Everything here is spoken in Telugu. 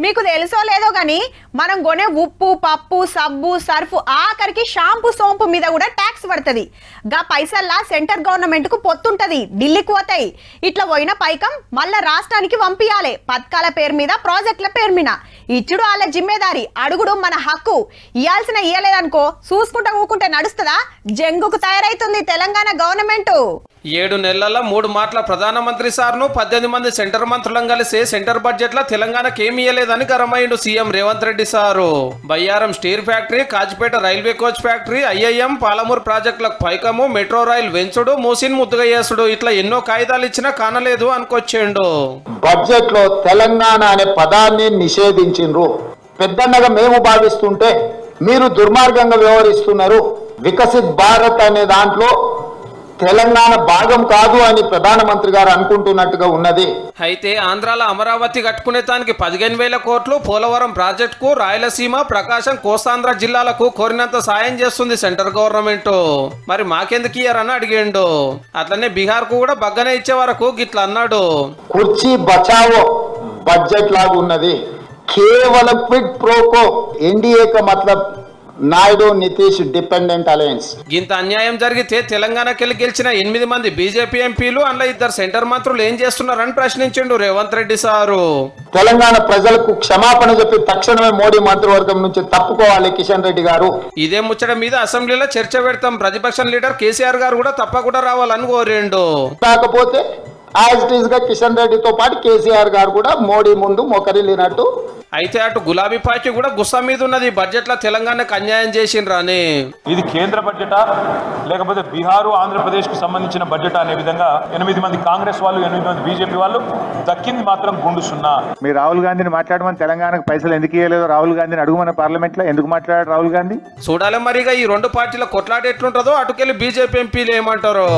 మీకు తెలుసో లేదో గానీ మనం కొనే ఉప్పు పప్పు సబ్బు సర్ఫ్ ఆఖరికి షాంపూ సోంపు మీద కూడా ట్యాక్స్ పడుతుంది. గా పైసల్లా సెంటర్ గవర్నమెంట్ కు పొత్తుంటది, ఢిల్లీకి పోతాయి. ఇట్లా పోయిన పైకం మళ్ళా రాష్ట్రానికి పంపియాలి. పథకాల పేరు మీద ప్రాజెక్టుల పేరు మీద ఇచ్చుడు వాళ్ళ జిమ్మేదారి, అడుగుడు మన హక్కు. ఇయ్యాల్సిన ఇయ్యలేదనుకో చూసుకుంటా ఊకుంటే నడుస్తుందా? జంగుకు తయారైతుంది తెలంగాణ గవర్నమెంట్. 7 నెలల 3 మాటల ప్రధానమంత్రి సార్ను 18 మంది సెంటర్ మంత్రులను కలిసి సెంటర్ బడ్జెట్ లో తెలంగాణకి ఏమి ఇయ్యలేదని గరమైండు CM Revanth Reddy sir. Bayyaram steel factory, Kazipet railway coach factory, IIM, Palamuru ప్రాజెక్టులకు పైకము, మెట్రో రైల్ వెంచుడు, మూసిన్ ముద్దుగా చేసుడు, ఇట్లా ఎన్నో కాయిదాలు ఇచ్చినా కానలేదు అనుకొచ్చిండు. బడ్జెట్ లో తెలంగాణ అనే పదాన్ని నిషేధించిండ్రు. పెద్దన్నగా మేము భావిస్తుంటే మీరు దుర్మార్గంగా వ్యవహరిస్తున్నారు. వికసిత్ భారత్ అనే దాంట్లో తెలంగాణ భాగం కాదు అని ప్రధానమంత్రి గారు అనుకుంటున్నట్టుగా ఉన్నది. అయితే ఆంధ్రాలో అమరావతి కట్టుకునే దానికి 15,000 కోట్లు, పోలవరం ప్రాజెక్టుకు, రాయలసీమ, ప్రకాశం, కోస్తాంధ్ర జిల్లాలకు కోరినంత సాయం చేస్తుంది సెంటర్ గవర్నమెంట్. మరి మాకెందుకు ఇయ్యారని అడిగిండు. అట్లనే బీహార్ కు కూడా బగ్గనే ఇచ్చే వరకు గిట్లా అన్నాడు. కుర్చీ బచావో బడ్జెట్ లాగా ఉన్నది. కేవలం క్విడ్ ప్రోకో ఎన్డీఏ కా మతలబ్ నాయుడు నితీష్ డిపెండెంట్ అలయన్స్. ఇంత అన్యాయం జరిగితే తెలంగాణకెళ్ళి గెలిచిన 8 మంది బీజేపీ ఎంపీలు, అందులో 2 సెంటర్ మంత్రులు ఏం చేస్తున్నారని ప్రశ్నించిండు రేవంత్ రెడ్డి సారు. తెలంగాణ ప్రజలకు క్షమాపణ చెప్పి తక్షణమే మోడీ మంత్రివర్గం నుంచి తప్పుకోవాలి కిషన్ రెడ్డి గారు. ఇదే ముచ్చట మీద అసెంబ్లీలో చర్చ పెడతాం. ప్రతిపక్ష లీడర్ కేసీఆర్ గారు కూడా తప్పకుండా రావాలని కోరిండు. కాకపోతే యాజ్ ఇట్ ఈస్ గా కిషన్ రెడ్డితో పాటు కేసీఆర్ గారు కూడా మోడీ ముందు మొకరిల్లినట్టు. అయితే అటు గులాబీ పార్టీ కూడా గుస్సా మీద ఉన్నది, బడ్జెట్ లో తెలంగాణకు అన్యాయం చేసిండ్రని. ఇది కేంద్ర బడ్జెటా లేకపోతే బీహారు ఆంధ్రప్రదేశ్ కు సంబంధించిన బడ్జెట్ అనే విధంగా 8 మంది కాంగ్రెస్ వాళ్ళు, 8 మంది బీజేపీ వాళ్ళు దక్కింది మాత్రం గుండు సున్నా. మీరు రాహుల్ గాంధీని మాట్లాడమని తెలంగాణకు పైసలు ఎందుకు ఇవ్వలేదు రాహుల్ గాంధీని అడుగుమన్న పార్లమెంట్ లో ఎందుకు మాట్లాడారు రాహుల్ గాంధీ? చూడాలి మరిగా ఈ 2 పార్టీల కొట్లాట ఎట్లుంటుందో. అటుకెళ్ళి బీజేపీ ఎంపీలు ఏమంటారో.